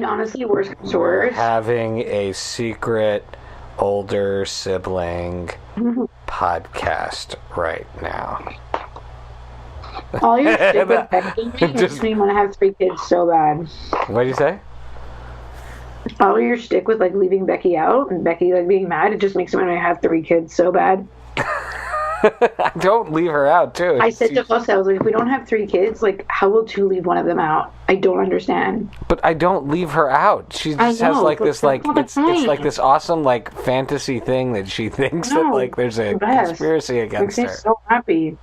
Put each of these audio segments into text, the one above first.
mean, honestly, worse comes to We're worse. having a secret older sibling podcast right now. All your shit with Becky makes me want to have 3 kids so bad. What did you say? All your shtick with like leaving Becky out and Becky like being mad, it just makes me want to have 3 kids so bad. Don't leave her out too. I said to Fossa, I was like, if we don't have 3 kids, like, how will 2 leave one of them out? I don't understand. But I don't leave her out. She just has like this, like it's like this awesome like fantasy thing that she thinks that like there's a conspiracy against her. I'm so happy.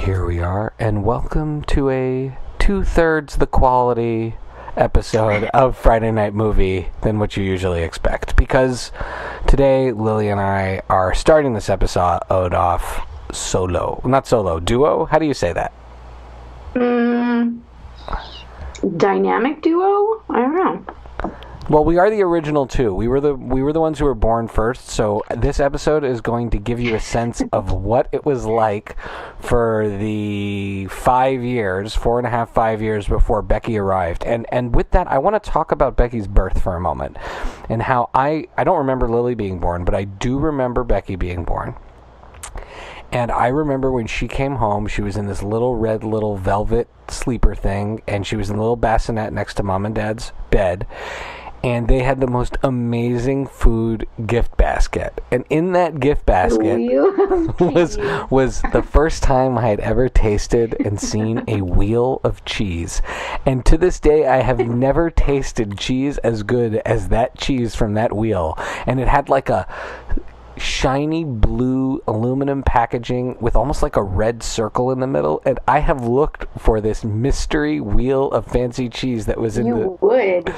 Here we are, and welcome to a 2/3 the quality episode of Friday Night Movie than what you usually expect. Because today, Lily and I are starting this episode off solo. Not solo, duo? How do you say that? Dynamic duo? I don't know. Well, we are the original two. We were the ones who were born first. So this episode is going to give you a sense of what it was like for the 5 years, 4.5, 5 years before Becky arrived. And with that, I want to talk about Becky's birth for a moment, and how I don't remember Lily being born, but I do remember Becky being born. And I remember when she came home, she was in this little velvet sleeper thing, and she was in a little bassinet next to Mom and Dad's bed. And they had the most amazing food gift basket. And in that gift basket was the first time I had ever tasted and seen a wheel of cheese. And to this day, I have never tasted cheese as good as that cheese from that wheel. And it had like a shiny blue aluminum packaging with almost like a red circle in the middle, and I have looked for this mystery wheel of fancy cheese that was in you would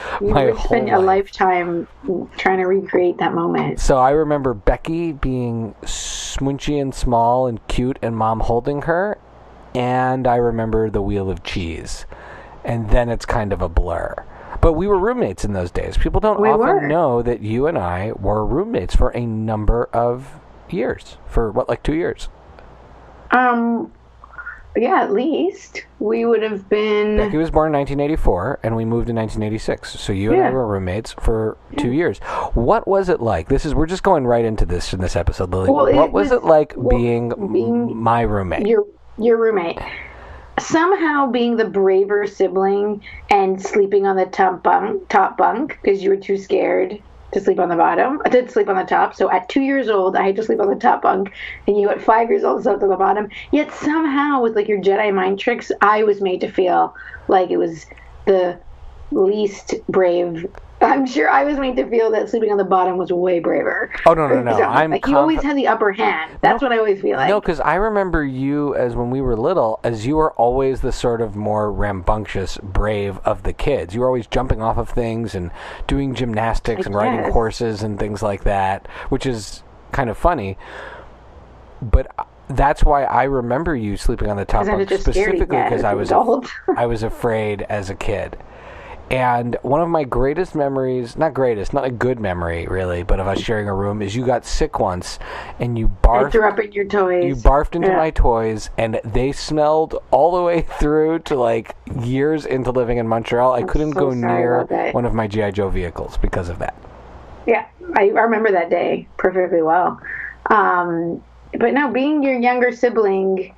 spend a lifetime trying to recreate that moment. So I remember Becky being smunchy and small and cute and Mom holding her, and I remember the wheel of cheese, and then it's kind of a blur. But we were roommates in those days. People don't often know that you and I were roommates for a number of years. For what, like 2 years? Yeah, at least. We would have been... Becky was born in 1984, and we moved in 1986. So you and I were roommates for 2 years. What was it like? We're just going right into this in this episode, Lily. Well, what was it like being my roommate? Your roommate. Somehow being the braver sibling and sleeping on the top bunk because you were too scared to sleep on the bottom. I did sleep on the top. So at 2 years old, I had to sleep on the top bunk, and you at 5 years old slept on the bottom. Yet somehow, with like your Jedi mind tricks, I was made to feel like it was the least brave. I'm sure I was made to feel that sleeping on the bottom was way braver. Oh, no. So, you always had the upper hand. That's what I always feel like. No, because I remember you as when we were little, as you were always the sort of more rambunctious, brave of the kids. You were always jumping off of things and doing gymnastics and riding horses and things like that, which is kind of funny. But that's why I remember you sleeping on the top bunk specifically, because I was afraid as a kid. And one of my greatest memories, not a good memory really, but of us sharing a room, is you got sick once and you barfed. I threw up in your toys. You barfed into my toys, and they smelled all the way through to like years into living in Montreal. I couldn't go near one of my G.I. Joe vehicles because of that. Yeah, I remember that day perfectly well. But no, being your younger sibling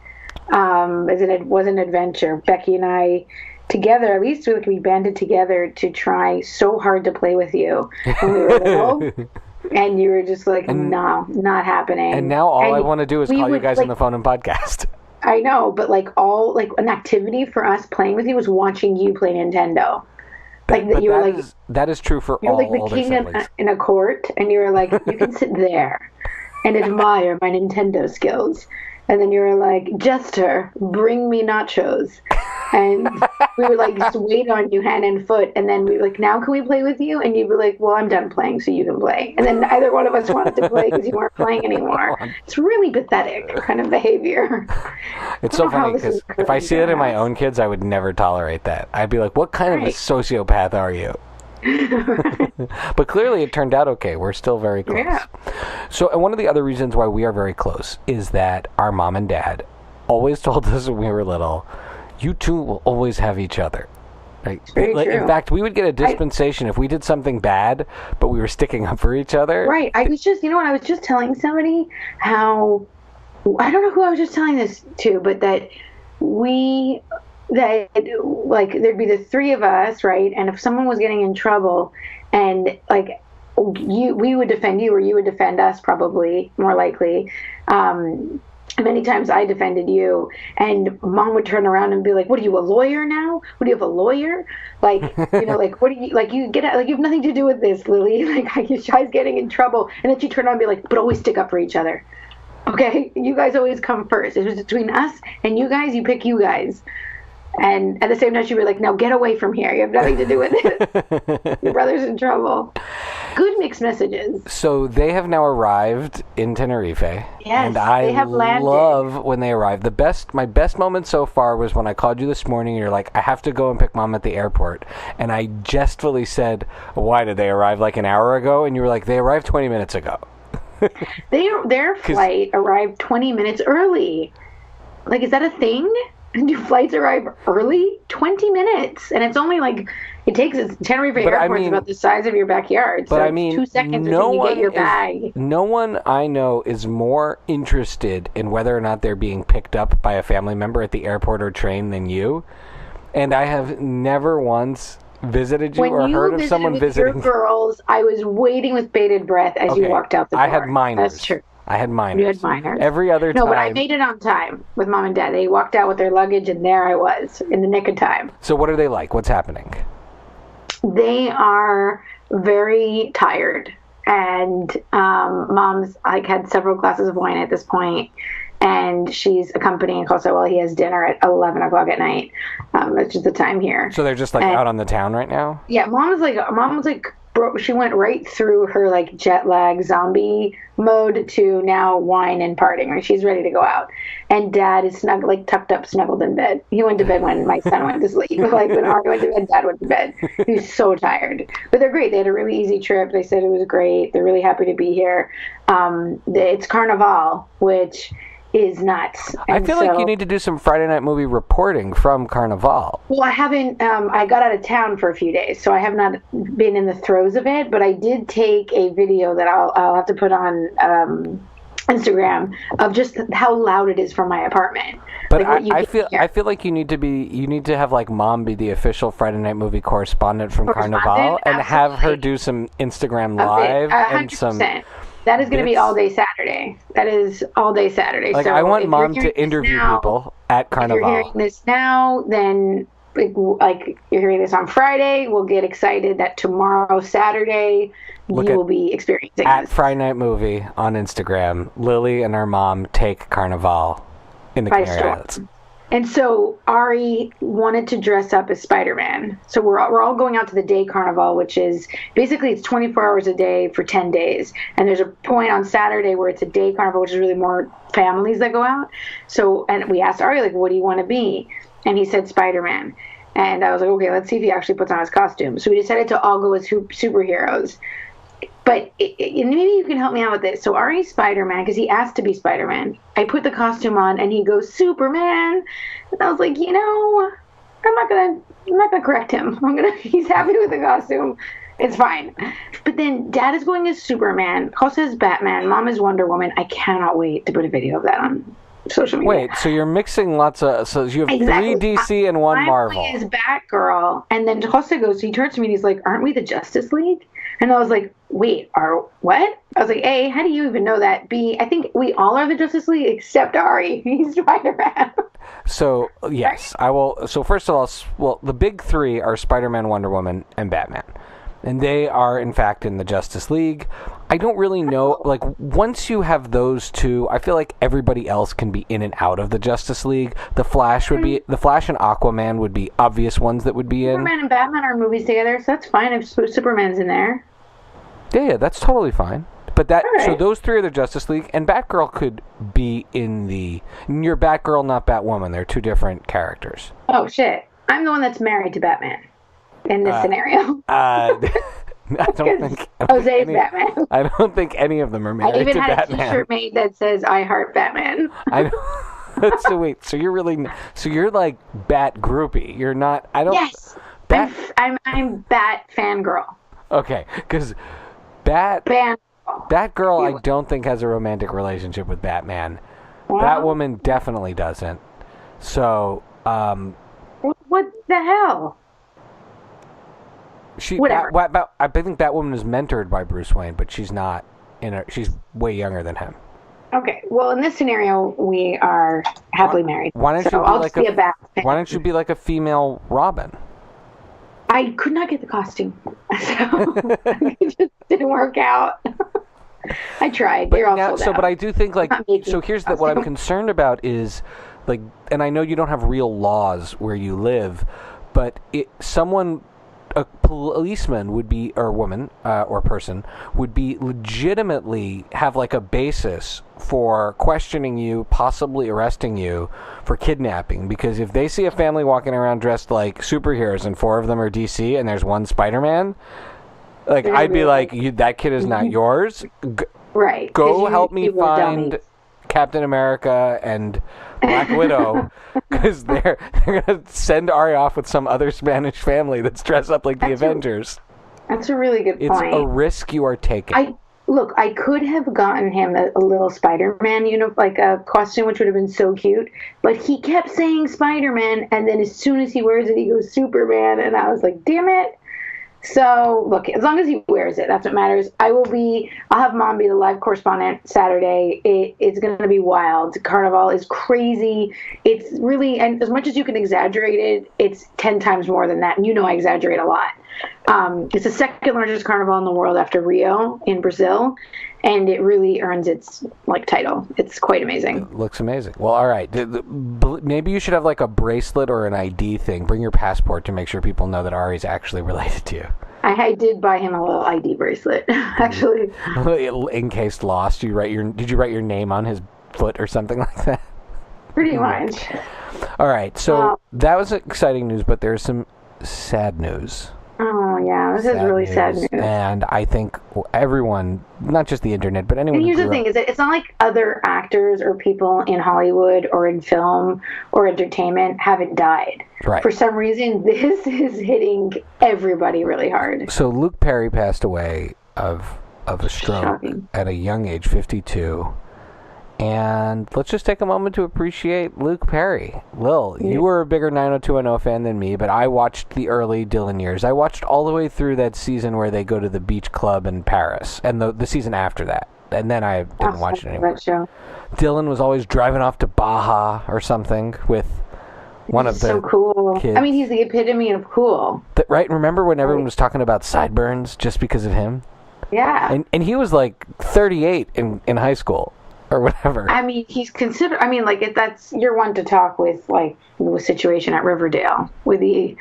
was an adventure. Becky and I... together, at least we banded together to try so hard to play with you when we were little, and you were just like, no, not happening. And now all I want to do is call you guys on the phone and podcast. I know, but an activity for us playing with you was watching you play Nintendo. That is true for all older siblings. You're like the king in a court, and you were like, you can sit there and admire my Nintendo skills. And then you were like, Jester, bring me nachos. And we would like just wait on you hand and foot, and then we were like, now can we play with you? And you'd be like, well, I'm done playing, so you can play. And then neither one of us wanted to play because you weren't playing anymore. It's really pathetic kind of behavior. It's so funny because if I see that in my own kids, I would never tolerate that. I'd be like, what kind of a sociopath are you? But clearly it turned out okay. We're still very close. Yeah. So, and one of the other reasons why we are very close is that our mom and dad always told us when we were little, you two will always have each other. Right? In fact, we would get a dispensation if we did something bad, but we were sticking up for each other. Right. I was just, I was just telling somebody how, I don't know who I was just telling this to, but that there'd be the three of us, right? And if someone was getting in trouble, and like we would defend you, or you would defend us, probably more likely. Many times I defended you, and Mom would turn around and be like, "What are you, a lawyer now? What do you have, a lawyer? Like, like, what do you like? You get like you have nothing to do with this, Lily. Like, Shai's getting in trouble." And then she'd turn around and be like, "But always stick up for each other, okay? You guys always come first. It was between us and you guys. You pick you guys." And at the same time, she'd be like, "Now get away from here. You have nothing to do with it. Your brother's in trouble." Good mixed messages. So they have now arrived in Tenerife. Yes, and I they have landed. love when they arrive. My best moment so far was when I called you this morning and you're like, I have to go and pick Mom at the airport. And I jestfully said, why did they arrive like an hour ago? And you were like, they arrived 20 minutes ago. Their flight arrived 20 minutes early. Like, is that a thing? Do flights arrive early? 20 minutes. And it's only like, Tenerife Airport's about the size of your backyard. So 2 seconds until you get your bag. No one I know is more interested in whether or not they're being picked up by a family member at the airport or train than you. And I have never once visited you or heard of someone visiting. Your girls, I was waiting with bated breath as you walked out the door. I had minors. That's true. I had minors. You had minors. Every other time. No, but I made it on time with Mom and Dad. They walked out with their luggage, and there I was in the nick of time. So what are they like? What's happening? They are very tired, and Mom's had several glasses of wine at this point, and she's accompanying Jose while he has dinner at 11 o'clock at night, which is the time here. So they're just out on the town right now? Yeah, Mom was like, she went right through her jet lag zombie mode to now wine and partying. Right, she's ready to go out, and Dad is tucked up, snuggled in bed. He went to bed when my son went to sleep. When Ari went to bed, Dad went to bed. He was so tired, but they're great. They had a really easy trip. They said it was great. They're really happy to be here. It's Carnival, which is nuts. I feel like you need to do some Friday Night Movie reporting from Carnival. Well, I haven't. I got out of town for a few days, so I have not been in the throes of it. But I did take a video that I'll have to put on Instagram of just how loud it is from my apartment. But I feel like you need to have Mom be the official Friday Night Movie correspondent from Carnival and have her do some Instagram live and some. That is going to be all day Saturday. That is all day Saturday. So I want Mom to interview people at Carnival. If you're hearing this now, then you're hearing this on Friday, we'll get excited that tomorrow, Saturday, you will be experiencing at this. Friday Night Movie on Instagram. Lily and her mom take Carnival in the Canary Islands. And so Ari wanted to dress up as Spider-Man. So we're all going out to the day carnival, which is basically it's 24 hours a day for 10 days. And there's a point on Saturday where it's a day carnival, which is really more families that go out. So, and we asked Ari, what do you want to be? And he said Spider-Man. And I was like, okay, let's see if he actually puts on his costume. So we decided to all go as superheroes. But maybe you can help me out with this. So Ari's Spider-Man, because he asked to be Spider-Man. I put the costume on, and he goes, Superman. And I was like, I'm not gonna correct him. He's happy with the costume. It's fine. But then Dad is going as Superman. Jose is Batman. Mom is Wonder Woman. I cannot wait to put a video of that on social media. Wait, so you're mixing lots of... So you have 3 DC and 1 Marvel. I'm playing as Batgirl. And then Jose he turns to me and he's like, aren't we the Justice League? And I was like, wait, what? I was like, A, how do you even know that? B, I think we all are the Justice League except Ari. He's Spider-Man. So, yes, I will. So, first of all, the big 3 are Spider-Man, Wonder Woman, and Batman. And they are, in fact, in the Justice League. I don't really know. Like, once you have those two, I feel like everybody else can be in and out of the Justice League. The Flash and Aquaman would be obvious ones that would be in. Superman and Batman are movies together, so that's fine if Superman's in there. Yeah, that's totally fine. But so those three are the Justice League, and Batgirl could be in the... You're Batgirl, not Batwoman. They're two different characters. Oh, shit. I'm the one that's married to Batman in this scenario. I don't think... Jose's Batman. I don't think any of them are married to Batman. I even had a t-shirt made that says, I heart Batman. So wait, so you're like Bat groupie. You're not... Yes. I'm Bat fangirl. Okay, because Batgirl, I don't think has a romantic relationship with Batman. Well, Batwoman definitely doesn't. So, what the hell? Whatever. I think Batwoman is mentored by Bruce Wayne, but she's not. She's way younger than him. Okay. Well, in this scenario, we are happily married. Why don't you be like a female Robin? I could not get the costume, so it just didn't work out. I tried. They're all sold out. But I do think, like, so here's what I'm concerned about is, like, and I know you don't have real laws where you live, but a policeman would be, or woman, or person, would be legitimately have, like, a basis for questioning you, possibly arresting you for kidnapping. Because if they see a family walking around dressed like superheroes and 4 of them are DC and there's one Spider-Man, like, I'd be like, that kid is not yours. Right. Go help me find Captain America and Black Widow, because they're going to send Ari off with some other Spanish family that's dressed up like the Avengers. That's a really good point. It's a risk you are taking. I could have gotten him a little Spider-Man, like a costume, which would have been so cute. But he kept saying Spider-Man, and then as soon as he wears it, he goes Superman, and I was like, damn it. So, look, as long as he wears it, that's what matters. I'll have Mom be the live correspondent Saturday. It's going to be wild. Carnival is crazy. It's really, and as much as you can exaggerate it, it's 10 times more than that. And you know I exaggerate a lot. It's the second largest carnival in the world after Rio in Brazil, and it really earns its title. It's quite amazing. It looks amazing. Well, all right. Maybe you should have like a bracelet or an ID thing. Bring your passport to make sure people know that Ari's actually related to you. I did buy him a little ID bracelet, actually. In case lost, did you write your name on his foot or something like that? Pretty much. All right. So that was exciting news, but there's some sad news. Oh, yeah. This is really sad news. And I think everyone, not just the internet, but anyone. And here's the thing, is that it's not like other actors or people in Hollywood or in film or entertainment haven't died. Right. For some reason, this is hitting everybody really hard. So Luke Perry passed away of a stroke at a young age, 52. And let's just take a moment to appreciate Luke Perry. Lil, you were a bigger 90210 fan than me, but I watched the early Dylan years. I watched all the way through that season where they go to the beach club in Paris, and the season after that. And then I didn't watch it anymore. Dylan was always driving off to Baja or something with one of the so cool kids. I mean, he's the epitome of cool. Right? Remember when everyone was talking about sideburns just because of him? Yeah. And he was like 38 in high school. Or whatever. I mean, he's considered. I mean, that's you're one to talk with, like the situation at Riverdale. He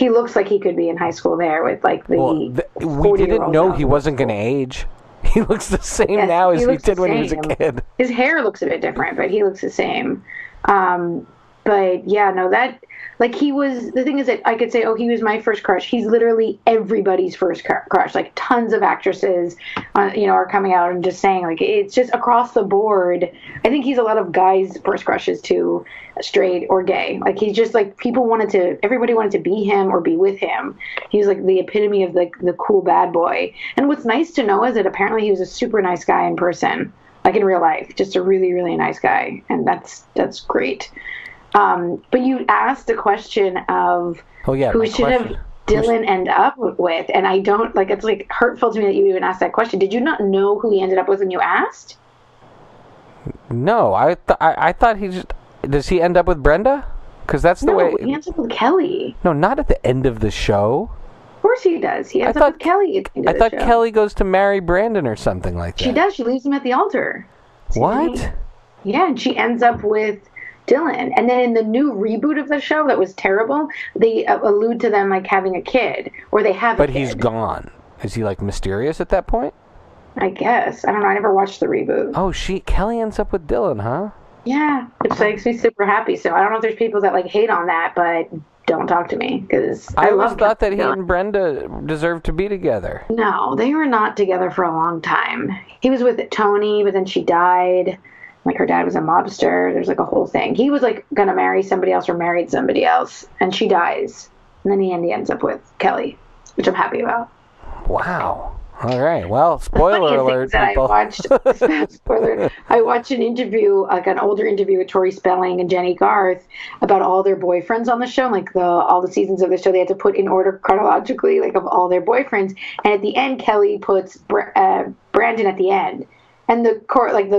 looks like he could be in high school there with like the. Well, we didn't know he wasn't going to age. He looks the same now as he did when he was a kid. His hair looks a bit different, but he looks the same. But yeah, no, that like he was. The thing is that I could say, oh, he was my first crush. He's literally everybody's first crush. Like tons of actresses, are coming out and just saying like it's just across the board. I think he's a lot of guys' first crushes too, straight or gay. Like he's just like everybody wanted to be him or be with him. He was like the epitome of like the cool bad boy. And what's nice to know is that apparently he was a super nice guy in person, like in real life, just a really, really nice guy, and that's great. But you asked the question of who should have Dylan end up with, and I don't it's like hurtful to me that you even asked that question. Did you not know who he ended up with when you asked? No, I thought does he end up with Brenda? Because that's the way. No, he ends up with Kelly. No, not at the end of the show. Of course he does. He ends up with Kelly at the end of I the thought show. Kelly goes to marry Brandon or something like that. She does. She leaves him at the altar. What? Yeah, and she ends up with Dylan. And then in the new reboot of the show that was terrible, they allude to them like having a kid, or they have a kid. But he's gone. Is he like mysterious at that point? I guess. I don't know. I never watched the reboot. Oh, Kelly ends up with Dylan, huh? Yeah, which makes me super happy. So I don't know if there's people that like hate on that, but don't talk to me because I always thought that he and Brenda deserved to be together. No, they were not together for a long time. He was with Tony, but then she died. Like her dad was a mobster. There's like a whole thing. He was like gonna marry somebody else or married somebody else, and she dies. And then he ends up with Kelly, which I'm happy about. Wow. All right. Well, spoiler alert. People. I watched an interview, like an older interview with Tori Spelling and Jenny Garth about all their boyfriends on the show. Like all the seasons of the show, they had to put in order chronologically, like of all their boyfriends. And at the end, Kelly puts Brandon at the end. And the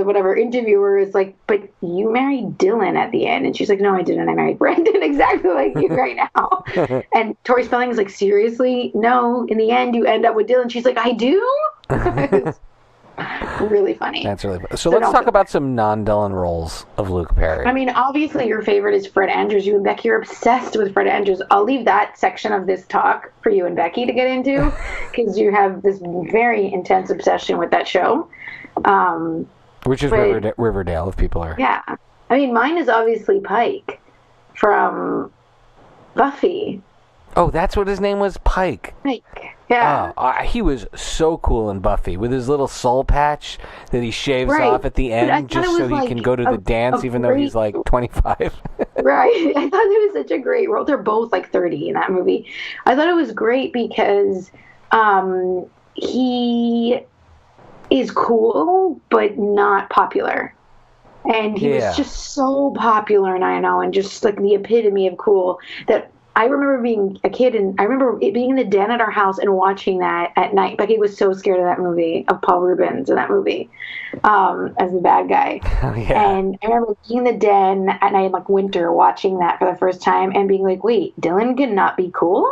whatever interviewer is like, but you married Dylan at the end. And she's like, no, I didn't. I married Brandon exactly like you right now. And Tori Spelling is like, seriously? No, in the end, you end up with Dylan. She's like, I do? Really funny. That's really funny. So let's talk about some non-Dylan roles of Luke Perry. I mean, obviously your favorite is Fred Andrews. You and Becky are obsessed with Fred Andrews. I'll leave that section of this talk for you and Becky to get into because you have this very intense obsession with that show. Which is Riverdale, if people are... Yeah. I mean, mine is obviously Pike from Buffy. Oh, that's what his name was? Pike. Pike, yeah. He was so cool in Buffy with his little soul patch that he shaves off at the end just so he can go to the dance even though he's like 25. Right. I thought it was such a great role. They're both like 30 in that movie. I thought it was great because he is cool but not popular, and he was just so popular in I.N.O. and just like the epitome of cool that I remember being a kid and I remember it being in the den at our house and watching that at night. Becky was so scared of that movie, of Paul Rubens in that movie as the bad guy. And I remember being in the den at night in like winter watching that for the first time and being like, wait, Dylan could not be cool?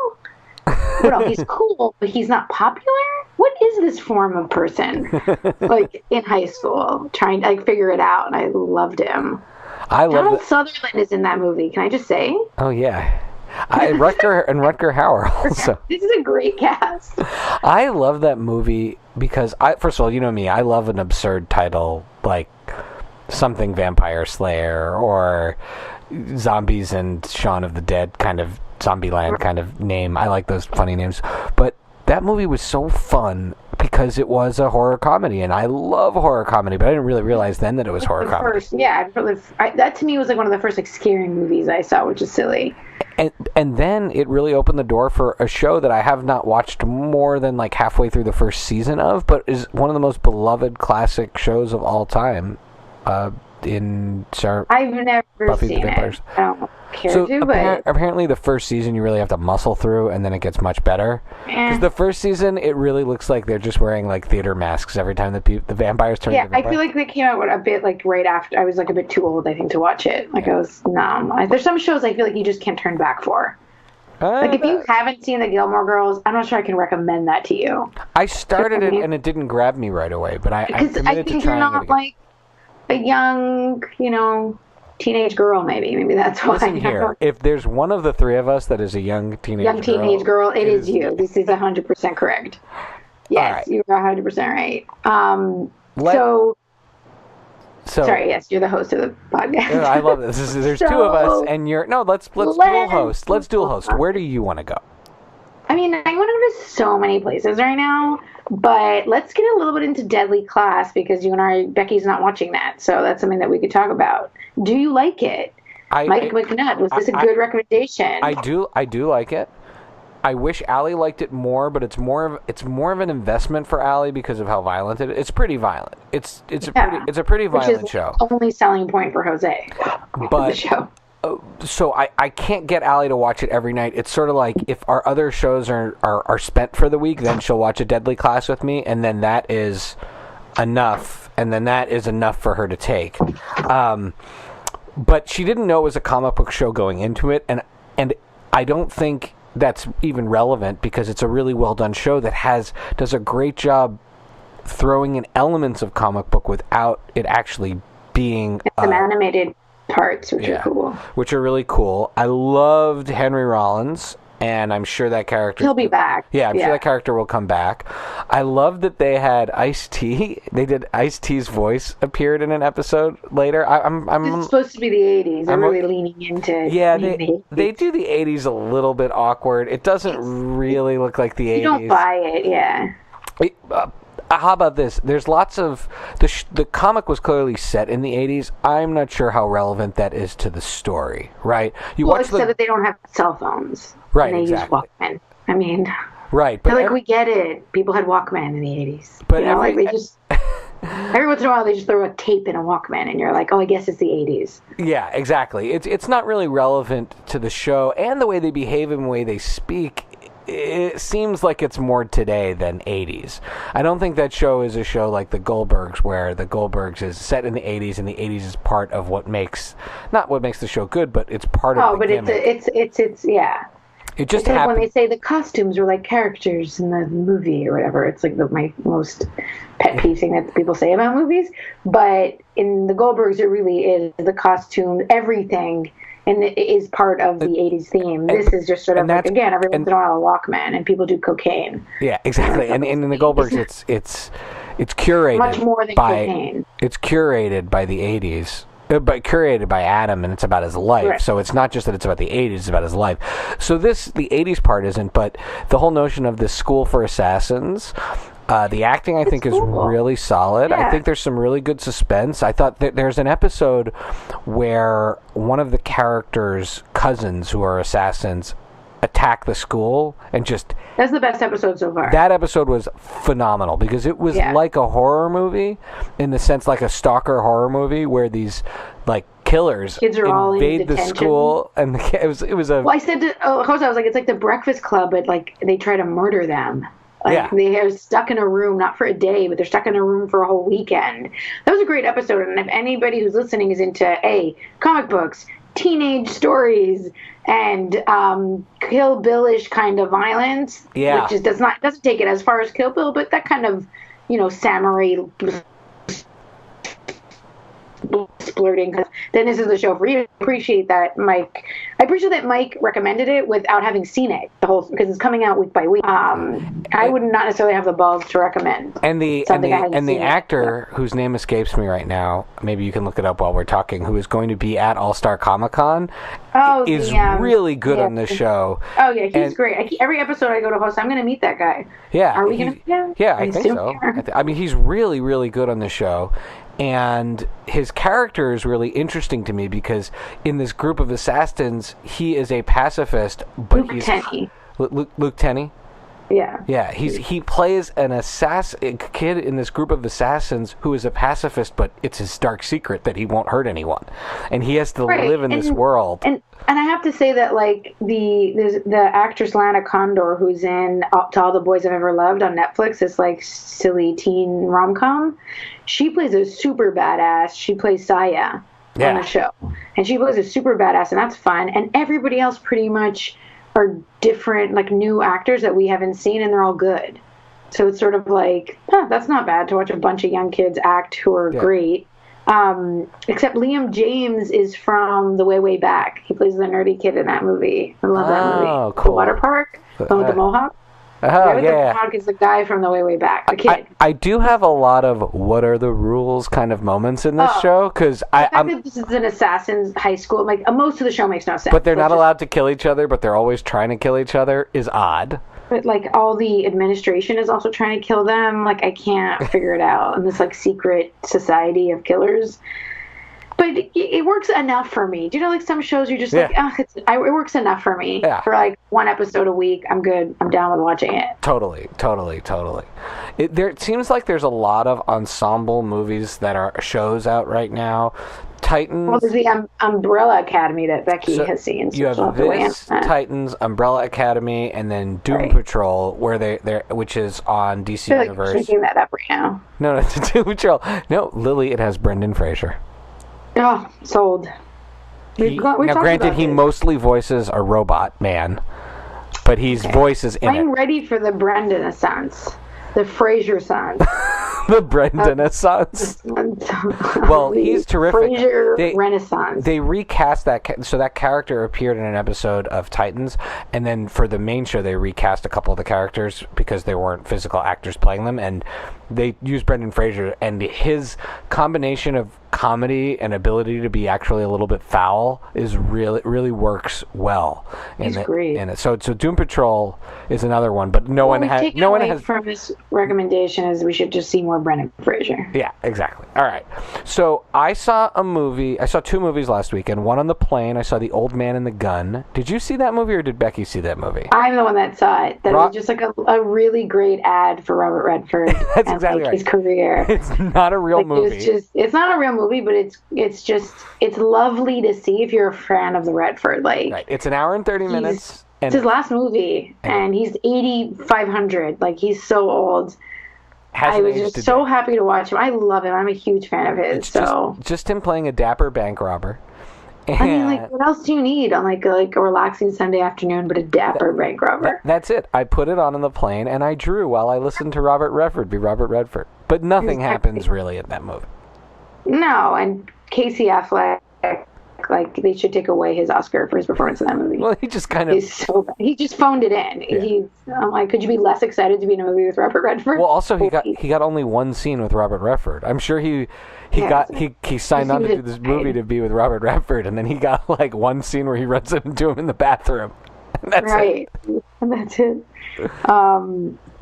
Well, he's cool, but he's not popular? What is this form of person? Like in high school, trying to like figure it out, and I loved him. Donald Sutherland is in that movie. Can I just say? Oh yeah, Rutger Hauer also. This is a great cast. I love that movie because first of all, you know me, I love an absurd title like something Vampire Slayer or Zombies and Shaun of the Dead kind of Zombieland kind of name. I like those funny names. But that movie was so fun because it was a horror comedy, and I love horror comedy, but I didn't really realize then that it was horror comedy. That to me was like one of the first like scary movies I saw, which is silly. And then it really opened the door for a show that I have not watched more than like halfway through the first season of, but is one of the most beloved classic shows of all time. I've never Buffy seen it. I don't care to, but apparently the first season you really have to muscle through, and then it gets much better. Because the first season, it really looks like they're just wearing like theater masks every time the vampires turn. Yeah, I feel like they came out a bit like right after. I was like a bit too old, I think, to watch it. Like I was numb. There's some shows I feel like you just can't turn back for. Like if you haven't seen the Gilmore Girls, I'm not sure I can recommend that to you. I started it and it didn't grab me right away, but I'm committed to trying it again. You're not like a young, teenage girl, maybe that's why. Listen here, if there's one of the three of us that is a young teenage girl, it is you. This is 100% correct. Yes, right. You're 100% right. Sorry, yes, you're the host of the podcast. I love this. There's two of us, and let's dual host. Let's dual host. Where do you want to go? I mean, I want to go to so many places right now, but let's get a little bit into Deadly Class because Becky's not watching that, so that's something that we could talk about. Do you like it? Mike McNutt, was this a good recommendation? I do like it. I wish Allie liked it more, but it's more of an investment for Allie because of how violent it is. It's pretty violent. It's a pretty violent show. Only selling point for Jose. But the show. So I can't get Allie to watch it every night. It's sort of like if our other shows are spent for the week, then she'll watch a Deadly Class with me, and then that is enough. And then that is enough for her to take. But she didn't know it was a comic book show going into it, and I don't think that's even relevant because it's a really well done show that does a great job throwing in elements of comic book without it actually being some animated parts, which are cool. Which are really cool. I loved Henry Rollins, and I'm sure that character... He'll be back. Yeah, I'm sure that character will come back. I love that they had Ice-T. They did Ice-T's voice appeared in an episode later. It's supposed to be the 80s. I'm really leaning into... Yeah, they do the 80s a little bit awkward. It doesn't really look like the 80s. You don't buy it, yeah. How about this? There's lots of... The comic was clearly set in the 80s. I'm not sure how relevant that is to the story, right? Except that they don't have cell phones. Right, and they exactly. use Walkman. I mean... Right, but... we get it. People had Walkman in the 80s. But they just... Every once in a while, they just throw a tape in a Walkman, and you're like, oh, I guess it's the 80s. Yeah, exactly. It's not really relevant to the show, and the way they behave and the way they speak... It seems like it's more today than 80s. I don't think that show is a show like The Goldbergs, where The Goldbergs is set in the 80s, and the 80s is part of what makes, not what makes the show good, but it's part of the gimmick. It's yeah. It just like when they say the costumes are like characters in the movie or whatever. It's like my most pet peeve thing that people say about movies. But in The Goldbergs, it really is the costume, everything. And it is part of the 80s theme. This is just sort of like, again, every once in a while a Walkman, and people do cocaine. Yeah, exactly. And in the Goldbergs, it's curated much more than cocaine. It's curated by the 80s, but curated by Adam, and it's about his life. Right. So it's not just that it's about the 80s; it's about his life. So the 80s part isn't, but the whole notion of this school for assassins. The acting, I think, is really solid. Yeah. I think there's some really good suspense. I thought that there's an episode where one of the characters' cousins, who are assassins, attack the school and just... That's the best episode so far. That episode was phenomenal because it was like a horror movie, in the sense like a stalker horror movie where these like killers kids are invade the school, and it was a... Well, I said to Jose, I was like, it's like the Breakfast Club, but like they try to murder them. They are stuck in a room, not for a day, but they're stuck in a room for a whole weekend. That was a great episode, and if anybody who's listening is into comic books, teenage stories, and Kill Bill-ish kind of violence, which just doesn't take it as far as Kill Bill, but that kind of, samurai splurting, then this is the show for you. I appreciate that Mike recommended it without having seen it because it's coming out week by week. I would not necessarily have the balls to recommend. And the actor whose name escapes me right now, maybe you can look it up while we're talking, who is going to be at All-Star Comic-Con, is really good on this show. Oh yeah, he's great. Every episode I go to host, I'm going to meet that guy. Yeah, are we going to? Yeah, I think so. I mean, he's really, really good on the show. And his character is really interesting to me because in this group of assassins, he is a pacifist, but Luke Tenney. Luke Tenney? Yeah. Yeah, he plays an a kid in this group of assassins who is a pacifist, but it's his dark secret that he won't hurt anyone. And he has to live in this world. And I have to say that, like, there's the actress Lana Condor, who's in To All the Boys I've Ever Loved on Netflix, this, like, silly teen rom-com. She plays a super badass. She plays Saya on the show. And she plays a super badass, and that's fun. And everybody else pretty much are different, like, new actors that we haven't seen, and they're all good. So it's sort of like, that's not bad to watch a bunch of young kids act who are great. Except Liam James is from The Way, Way Back. He plays the nerdy kid in that movie. I love that movie. Oh, cool. The Water Park, the one with the mohawk. Oh, The mohawk is the guy from The Way, Way Back, the kid. I do have a lot of what are the rules kind of moments in this show, because this is an assassin's high school. Like, most of the show makes no sense. But they're not allowed to kill each other, but they're always trying to kill each other is odd. But, like, all the administration is also trying to kill them. Like, I can't figure it out. And this, like, secret society of killers. But it works enough for me. Do you know, like, some shows you're just like, it works enough for me. Yeah. For, like, one episode a week, I'm good. I'm down with watching it. Totally. It seems like there's a lot of ensemble movies that are shows out right now. Titans. Well, there's the Umbrella Academy that Becky has seen. So you have this, Titans, Umbrella Academy, and then Doom Patrol, where they're which is on DC Universe. Like you're making that up right now. No, it's Doom Patrol. No, Lily, it has Brendan Fraser. Oh, sold. Granted, he mostly voices a robot man, but his voice is in I'm it. ready for the Brendanaissance. The Fraser-sance. The Brendanaissance. Well, he's terrific. Fraser Renaissance. They recast that, so that character appeared in an episode of Titans, and then for the main show they recast a couple of the characters because there weren't physical actors playing them, and they used Brendan Fraser, and his combination of comedy and ability to be actually a little bit foul is really works well. He's great. In it. So Doom Patrol is another one, but no one has from this recommendation is we should just see more Brendan Fraser. Yeah, exactly. All right. So I saw two movies last weekend. One on the plane. I saw The Old Man and the Gun. Did you see that movie, or did Becky see that movie? I'm the one that saw it. That was just like a really great ad for Robert Redford. That's and exactly right. His career. It's not a real movie. It's not a real movie, but it's lovely to see if you're a fan of the Redford. Right. It's an hour and 30 minutes. It's his last movie, and he's 8,500. Like, he's so old. I was just so happy to watch him. I love him. I'm a huge fan of his. Just him playing a dapper bank robber. I mean, like, what else do you need on like a relaxing Sunday afternoon but a dapper bank robber? That's it. I put it on the plane and I drew while I listened to Robert Redford be Robert Redford. But nothing happens really in that movie. No, and Casey Affleck, like, they should take away his Oscar for his performance in that movie. Well, he just kind of... he just phoned it in. Yeah. I'm like, could you be less excited to be in a movie with Robert Redford? Well, also, he got only one scene with Robert Redford. I'm sure he signed on to do this movie to be with Robert Redford, and then he got, like, one scene where he runs into him in the bathroom. And that's it. And that's it.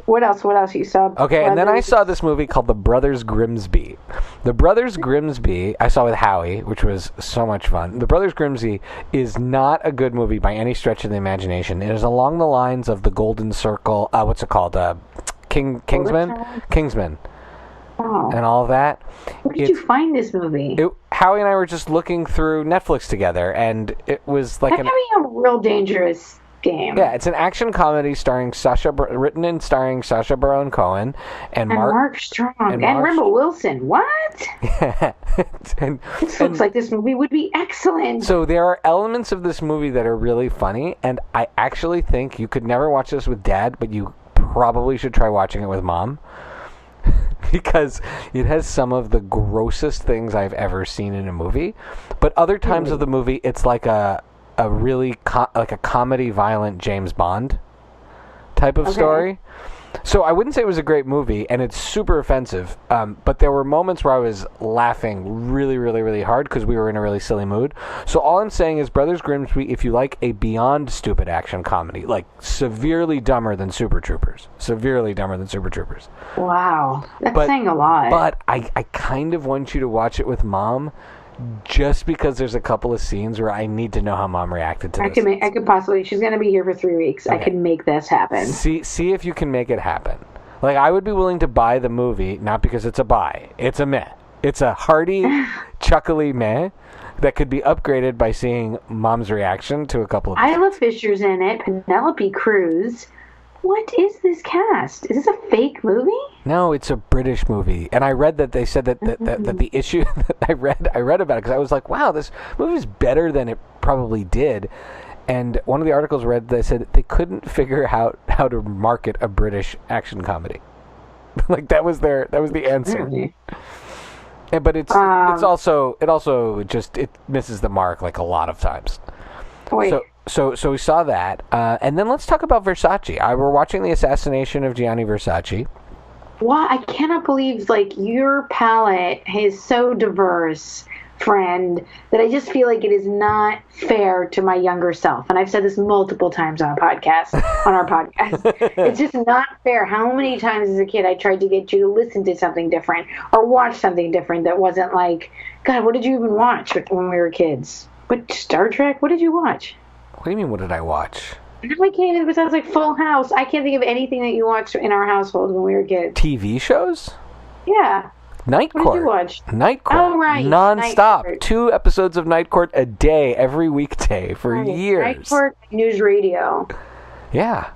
What else you saw? Okay, and then I saw this movie called The Brothers Grimsby. The Brothers Grimsby I saw with Howie, which was so much fun. The Brothers Grimsby is not a good movie by any stretch of the imagination. It is along the lines of The Golden Circle. What's it called? Kingsman. Oh. And all of that. Where did you find this movie? Howie and I were just looking through Netflix together, and it was like a real dangerous game. Yeah, it's an action comedy written and starring Sacha Baron Cohen and Mark Strong and Rebel Wilson. What? Yeah. This looks like this movie would be excellent. So there are elements of this movie that are really funny, and I actually think you could never watch this with Dad, but you probably should try watching it with Mom. Because it has some of the grossest things I've ever seen in a movie. But other times of the movie, it's like a really like a comedy violent James Bond type of story. So I wouldn't say it was a great movie, and it's super offensive, but there were moments where I was laughing really, really, really hard because we were in a really silly mood. So all I'm saying is Brothers Grimsby, if you like a beyond stupid action comedy, like severely dumber than Super Troopers. Wow. That's saying a lot. But I kind of want you to watch it with Mom, just because there's a couple of scenes where I need to know how Mom reacted to this. I could possibly. She's going to be here for 3 weeks. Okay. I can make this happen. See if you can make it happen. Like, I would be willing to buy the movie, not because it's a buy. It's a meh. It's a hearty, chuckly meh that could be upgraded by seeing Mom's reaction to a couple of Isla Fisher's in it. Penelope Cruz. What is this cast? Is this a fake movie? No, it's a British movie. And I read that they said that the issue that I read about it because I was like, wow, this movie's better than it probably did. And one of the articles read that said they couldn't figure out how to market a British action comedy. Like that was the answer. Really? But it also just misses the mark like a lot of times. Wait. So we saw that, and then let's talk about Versace. We're watching the assassination of Gianni Versace. Wow, I cannot believe, like, your palette is so diverse, friend, that I just feel like it is not fair to my younger self. And I've said this multiple times on our podcast. It's just not fair. How many times as a kid I tried to get you to listen to something different or watch something different that wasn't like, God, what did you even watch when we were kids? What, Star Trek? What did you watch? What do you mean, what did I watch? I can't even, besides like Full House. I can't think of anything that you watched in our household when we were kids. TV shows? Yeah. Night Court. What did you watch? Night Court. Oh, right. Non-stop. 2 episodes of Night Court a day, every weekday for years. Night Court News Radio. Yeah.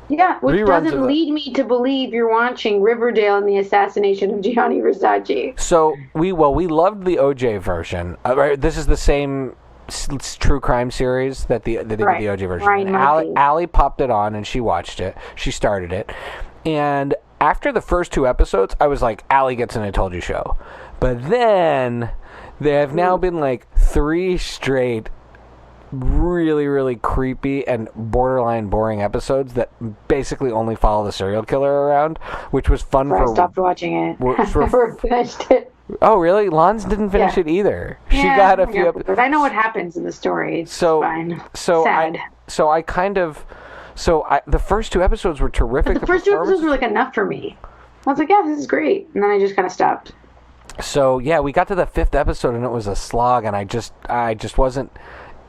Yeah, which doesn't lead me to believe you're watching Riverdale and the assassination of Gianni Versace. So we loved the OJ version. Right, this is the same true crime series that they did the OG version. Ryan Murphy. Allie popped it on and she watched it. She started it. And after the first 2 episodes, I was like, Allie gets an I Told You show. But then there have now been like 3 straight really, really creepy and borderline boring episodes that basically only follow the serial killer around, which was fun I stopped watching it. Never finished it. Oh, really? Lons didn't finish it either. She got a few episodes. But I know what happens in the story. It's fine. Sad. The first 2 episodes were terrific. But the first 2 episodes were like enough for me. I was like, yeah, this is great. And then I just kind of stopped. So, yeah, we got to the 5th episode and it was a slog, and I just wasn't...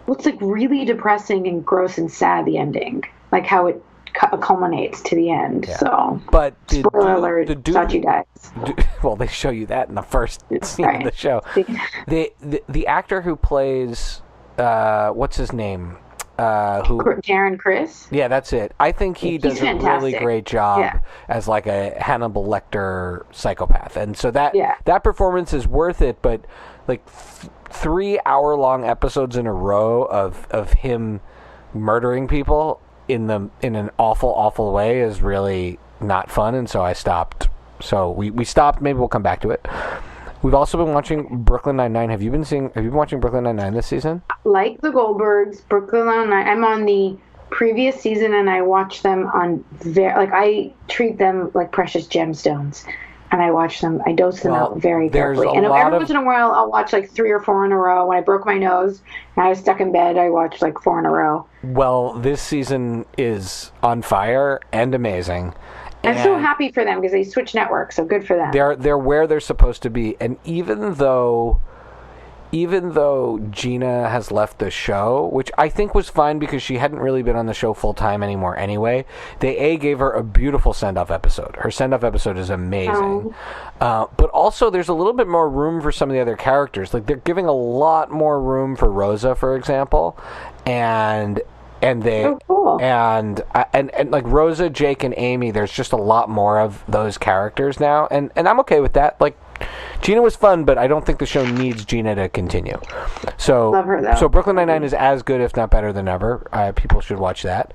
Well, it's like really depressing and gross and sad, the ending. Like how it culminates to the end. Yeah. So, but spoiler alert, Sachi dies. Well, they show you that in the first scene of the show. The actor who plays, what's his name? Darren Criss? Yeah, that's it. I think he does a really great job as like a Hannibal Lecter psychopath. And so that performance is worth it, but like 3-hour-long episodes in a row of him murdering people in an awful way is really not fun, and so I stopped. So we stopped. Maybe we'll come back to it. We've also been watching Brooklyn Nine-Nine. Have you been watching Brooklyn Nine-Nine this season? Like the Goldbergs, Brooklyn Nine-Nine. I'm on the previous season, and I watch them on I treat them like precious gemstones. And I watch them. I dose them out very carefully. And every once in a while, I'll watch like 3 or 4 in a row. When I broke my nose and I was stuck in bed, I watched like 4 in a row. Well, this season is on fire and amazing. I'm so happy for them because they switch networks, so good for them. They're where they're supposed to be. And even though Gina has left the show, which I think was fine because she hadn't really been on the show full time anymore anyway, they gave her a beautiful send-off episode. Her send-off episode is amazing. But also there's a little bit more room for some of the other characters. Like they're giving a lot more room for Rosa, for example, and like Rosa, Jake, and Amy. There's just a lot more of those characters now, and I'm okay with that. Like, Gina was fun, but I don't think the show needs Gina to continue. So, love her, though. So Brooklyn Nine-Nine is as good, if not better, than ever. People should watch that.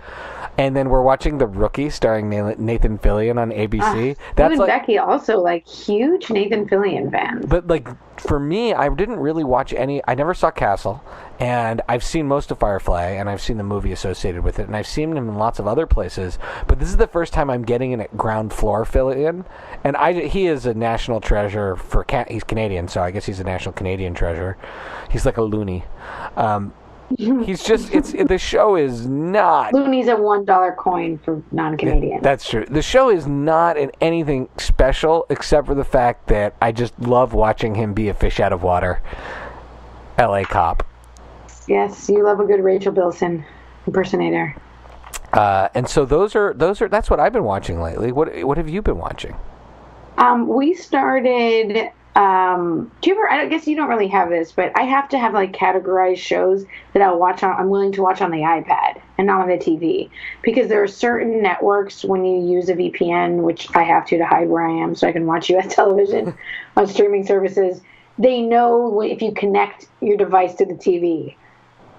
And then we're watching The Rookie, starring Nathan Fillion on ABC. That's like, Becky also, like, huge Nathan Fillion fans. But, like, for me, I didn't really watch any... I never saw Castle, and I've seen most of Firefly, and I've seen the movie associated with it, and I've seen him in lots of other places. But this is the first time I'm getting a ground floor Fillion, and he is a national treasure for... He's Canadian, so I guess he's a national Canadian treasure. He's like a loony. He's just, the show is not... Looney's a $1 coin for non-Canadian. That's true. The show is not in anything special, except for the fact that I just love watching him be a fish out of water. LA cop. Yes, you love a good Rachel Bilson impersonator. And so that's what I've been watching lately. What have you been watching? We started... do you ever? I guess you don't really have this, but I have to have like categorized shows that I'm willing to watch on the iPad and not on the TV, because there are certain networks when you use a VPN, which I have to hide where I am so I can watch U.S. television on streaming services. They know if you connect your device to the TV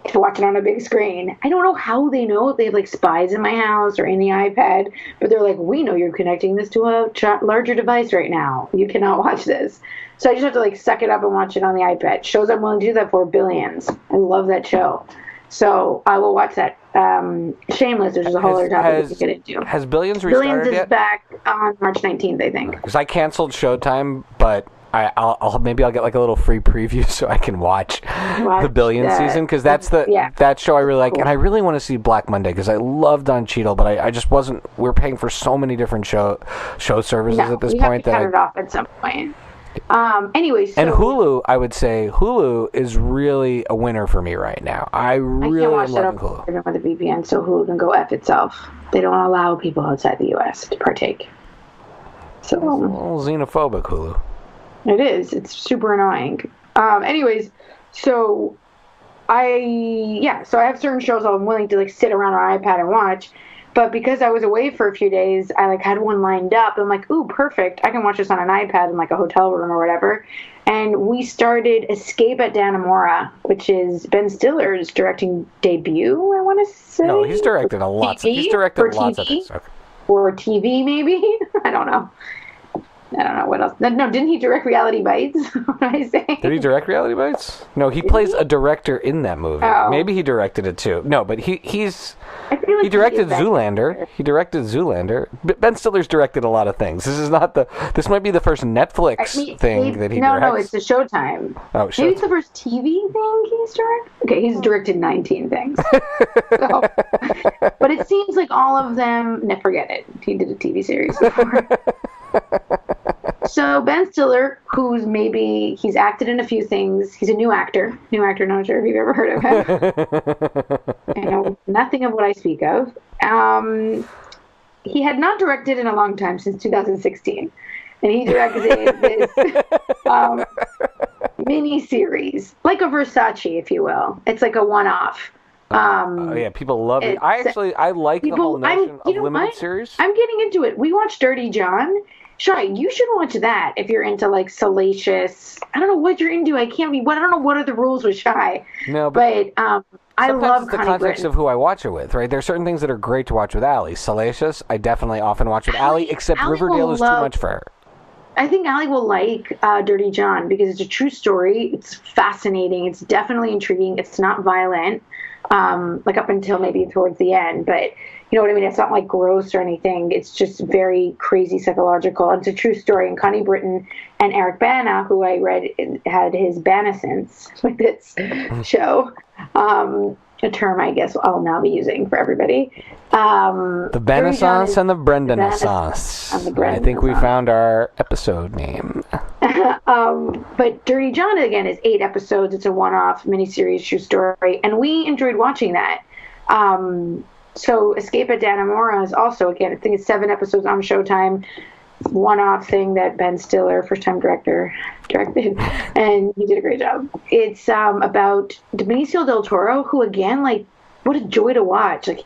to watch it on a big screen. I don't know how they know. They have like spies in my house or in the iPad, but they're like, we know you're connecting this to a larger device right now. You cannot watch this. So I just have to like suck it up and watch it on the iPad. Shows I'm willing to do that for, Billions. I love that show. So I will watch that. Shameless, which is a whole other topic we can get into. Has Billions restarted Billions is yet? back on March 19th, I think. Because I canceled Showtime, but I'll get like a little free preview so I can watch the Billions season, because that's that show I really like, and I really want to see Black Monday because I love Don Cheadle, but I just wasn't. We're paying for so many different show services at this point that I cut it off at some point. Anyways, and Hulu, I would say Hulu is really a winner for me right now. I really am loving Hulu. With a VPN, so Hulu can go F itself. They don't allow people outside the U.S. to partake. So a little xenophobic, Hulu. It is. It's super annoying. Anyways, so I have certain shows I'm willing to like sit around on iPad and watch, but because I was away for a few days, I like had one lined up. I'm like, ooh, perfect. I can watch this on an iPad in like a hotel room or whatever. and we started Escape at Dannemora, which is Ben Stiller's directing debut, I want to say. No, he's directed lots of things. Okay. Or TV, maybe? I don't know what else. No, didn't he direct Reality Bites? What am I saying? Did he direct Reality Bites? No, he plays a director in that movie. Oh. Maybe he directed it too. No, but he directed Zoolander. He directed Zoolander. Ben Stiller's directed a lot of things. This might be the first Netflix thing that he directs. No, it's the Showtime. Oh, Showtime. Maybe it's the first TV thing he's directed. Okay, he's directed 19 things. But it seems like all of them. No, forget it. He did a TV series before. So Ben Stiller, he's acted in a few things. He's a new actor. Not sure if you've ever heard of him. I know nothing of what I speak of. He had not directed in a long time, since 2016. And he directed this mini-series, like a Versace, if you will. It's like a one-off. People love it. I like the whole notion of limited series. I'm getting into it. We watched Dirty John. Shai, you should watch that if you're into like salacious. I don't know what you're into. I don't know what are the rules with Shai. No, but I love the context of who I watch it with, right? There are certain things that are great to watch with Allie. Salacious, I definitely often watch with Allie, except Riverdale is too much for her. I think Allie will like Dirty John because it's a true story. It's fascinating. It's definitely intriguing. It's not violent, like up until maybe towards the end, but you know what I mean? It's not like gross or anything. It's just very crazy psychological. It's a true story. And Connie Britton and Eric Bana, who I read had his Brendanaissance with this show, a term I guess I'll now be using for everybody. The Brendanaissance and the Brendanaissance. I think we found our episode name. But Dirty John, again, is 8 episodes. It's a one-off miniseries, true story. And we enjoyed watching that. So Escape at Dannemora is also, again, I think it's 7 episodes on Showtime. One-off thing that Ben Stiller, first-time director, directed, and he did a great job. It's about Benicio del Toro, who, again, like, what a joy to watch. Like,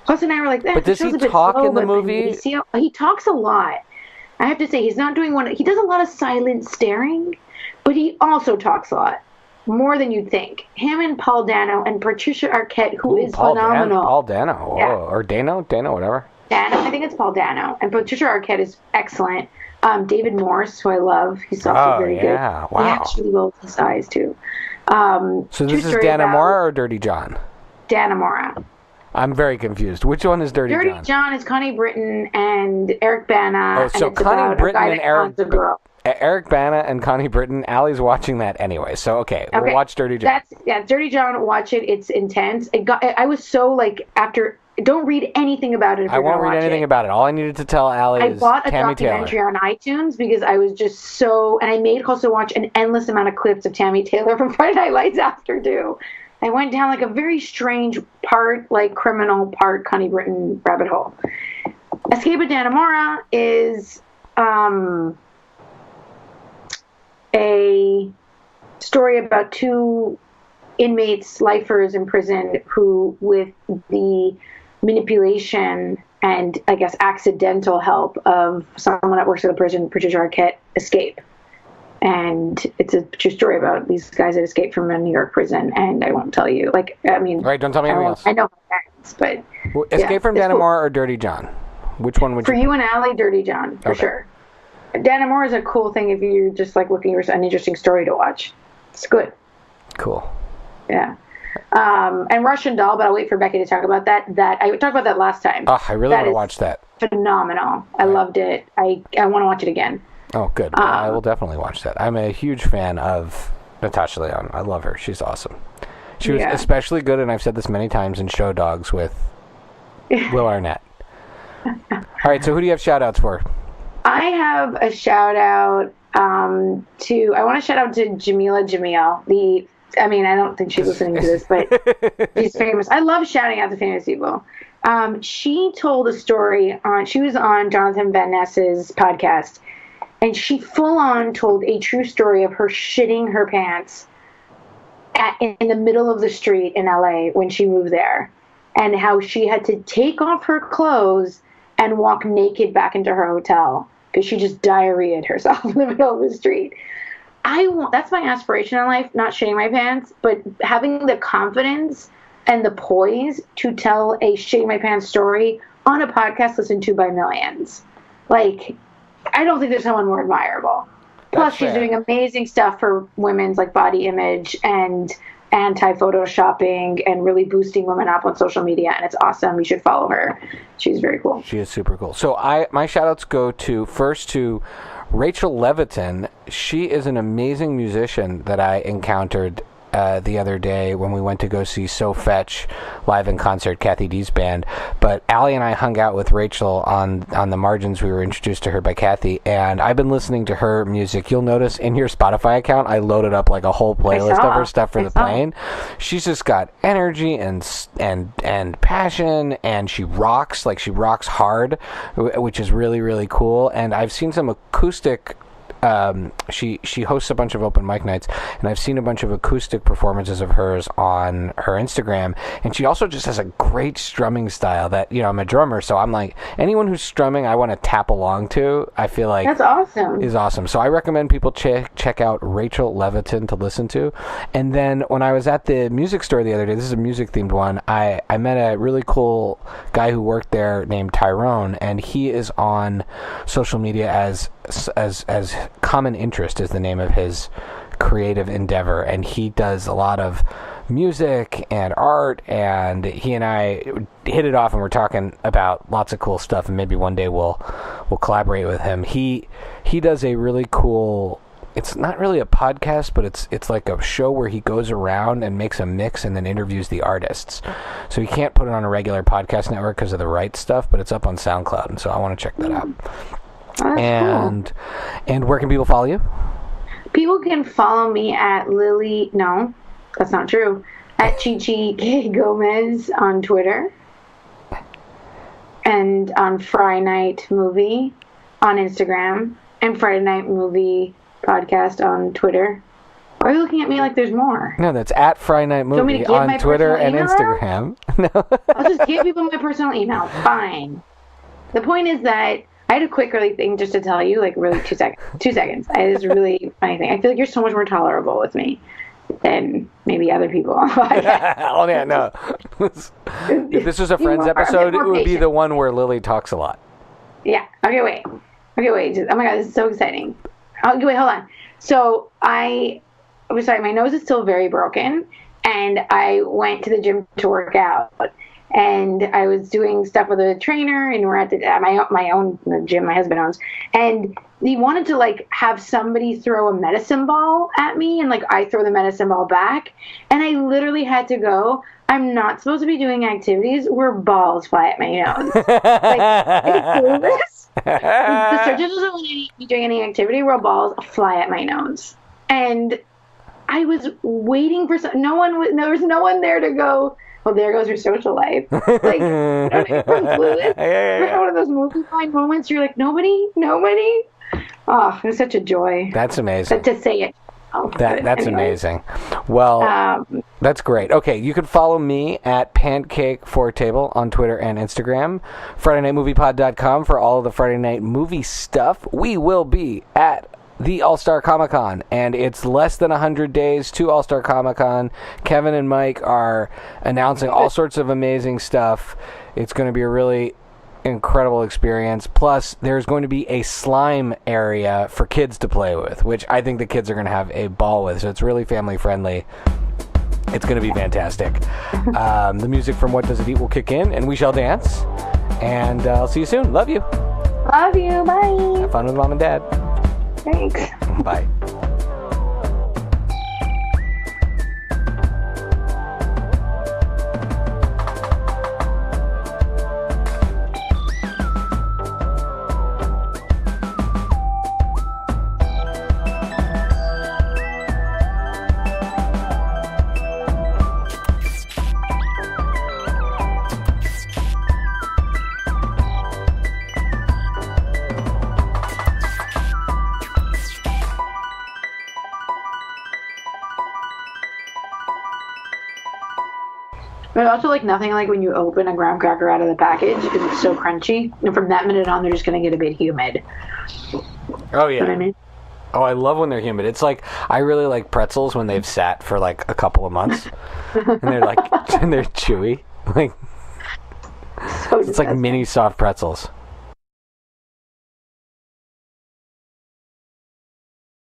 Plus and I were like, but does he talk in the movie? He talks a lot. I have to say, he's not doing he does a lot of silent staring, but he also talks a lot. More than you'd think. Him and Paul Dano and Patricia Arquette, who is phenomenal. Paul Dano. Yeah. Or Dano, whatever. Dano, I think it's Paul Dano. And Patricia Arquette is excellent. David Morse, who I love, he's also very good. Wow. He actually rolls his eyes, too. So this is Dannemora or Dirty John? Dannemora. I'm very confused. Which one is Dirty John? Dirty John is Connie Britton and Eric Bana. Oh, so Connie Britton and Eric Bana and Connie Britton. Allie's watching that anyway, so okay. We'll watch Dirty John. Dirty John. Watch it. It's intense. I was so after. Don't read anything about it. I won't read anything about it. All I needed to tell Allie is I bought a Tammy documentary Taylor on iTunes because I was just so, and I made also watch an endless amount of clips of Tammy Taylor from Friday Night Lights after due. I went down a very strange part criminal, part Connie Britton rabbit hole. Escape at Dannemora is a story about 2 inmates, lifers in prison, who, with the manipulation and, I guess, accidental help of someone that works at the prison, Patricia Arquette, escape. And it's a true story about these guys that escaped from a New York prison, and I won't tell you. Right, don't tell me anything else. I know my parents, but... Escape from Dannemora or Dirty John? Which one would you... For you and Allie, Dirty John, for sure. Dannemora is a cool thing if you're just looking for an interesting story to watch. It's good. Cool. Yeah. And Russian Doll, but I'll wait for Becky to talk about that. I talked about that last time. Oh, I really want to watch that. Phenomenal. I loved it. I want to watch it again. Oh, good. I will definitely watch that. I'm a huge fan of Natasha Lyonne. I love her. She's awesome. She was especially good, and I've said this many times, in Show Dogs with Will Arnett. All right, so who do you have shout-outs for? I have a shout-out I want to shout out to Jameela Jamil. I don't think she's listening to this, but she's famous. I love shouting out to famous people. She told a story she was on Jonathan Van Ness's podcast, and she full-on told a true story of her shitting her pants in the middle of the street in LA when she moved there, and how she had to take off her clothes and walk naked back into her hotel because she just diarrheaed herself in the middle of the street. that's my aspiration in life, not shitting my pants, but having the confidence and the poise to tell a shitting my pants story on a podcast listened to by millions. Like, I don't think there's someone more admirable. Plus, she's doing amazing stuff for women's like body image and anti-photoshopping and really boosting women up on social media, and it's awesome. You should follow her. She's very cool. She is super cool. So my shout-outs go first to Rachel Levitin. She is an amazing musician that I encountered the other day when we went to go see So Fetch live in concert, Cathy D's band. But Allie and I hung out with Rachel on the margins. We were introduced to her by Cathy, and I've been listening to her music. You'll notice in your Spotify account, I loaded up like a whole playlist of her stuff for the plane. She's just got energy and passion, and she rocks hard, which is really, really cool. And I've seen some acoustic she hosts a bunch of open mic nights, and I've seen a bunch of acoustic performances of hers on her Instagram, and she also just has a great strumming style that, I'm a drummer, so I'm like, anyone who's strumming I want to tap along to, I feel like that's awesome. Is awesome. So I recommend people check out Rachel Levitin to listen to. And then when I was at the music store the other day, this is a music themed one, I met a really cool guy who worked there named Tyrone, and he is on social media as Common Interest is the name of his creative endeavor, and he does a lot of music and art, and he and I hit it off, and we're talking about lots of cool stuff, and maybe one day we'll collaborate with him. He does a really cool, it's not really a podcast, but it's like a show where he goes around and makes a mix and then interviews the artists. So he can't put it on a regular podcast network because of the rights stuff, but it's up on SoundCloud, and so I want to check that out. And cool. And where can people follow you? People can follow me at Lily. No, that's not true. At Chichi K Gomez on Twitter, and on Friday Night Movie on Instagram, and Friday Night Movie Podcast on Twitter. Why are you looking at me like there's more? No, that's at Friday Night Movie on Twitter and Instagram. No, I'll just give people my personal email. Fine. The point is that I had a quick early thing just to tell you, like really 2 seconds. 2 seconds. It is a really funny thing. I feel like you're so much more tolerable with me than maybe other people. Oh yeah, no. If this was a Friends episode, it would be the one where Lily talks a lot. Yeah. Okay, wait. Oh my God, this is so exciting. Okay, wait, hold on. So I'm sorry, my nose is still very broken, and I went to the gym to work out. And I was doing stuff with a trainer, and we're at my own gym my husband owns, and he wanted to like have somebody throw a medicine ball at me, and like I throw the medicine ball back, and I literally had to go, I'm not supposed to be doing activities where balls fly at my nose. Like, the surgeon doesn't want me doing any activity where balls fly at my nose. And I was waiting for there was no one there to go, well, there goes your social life. Like, Remember one of those movie line moments? You're like, nobody? Oh, it was such a joy. That's amazing. But to say it. That's amazing. Well, that's great. Okay, you can follow me at Pancake for Table on Twitter and Instagram. FridayNightMoviePod.com for all of the Friday Night Movie stuff. We will be at the All-Star Comic-Con, and it's less than 100 days to All-Star Comic-Con. Kevin and Mike are announcing all sorts of amazing stuff. It's going to be a really incredible experience. Plus, there's going to be a slime area for kids to play with, which I think the kids are going to have a ball with, so it's really family-friendly. It's going to be fantastic. The music from What Does It Eat will kick in, and we shall dance. And I'll see you soon. Love you. Love you. Bye. Have fun with Mom and Dad. Thanks. Bye. But also, like, nothing like when you open a graham cracker out of the package because it's so crunchy. And from that minute on, they're just going to get a bit humid. Oh, yeah. You know what I mean? Oh, I love when they're humid. It's like, I really like pretzels when they've sat for like a couple of months. And they're chewy. Like, So it's like mini soft pretzels.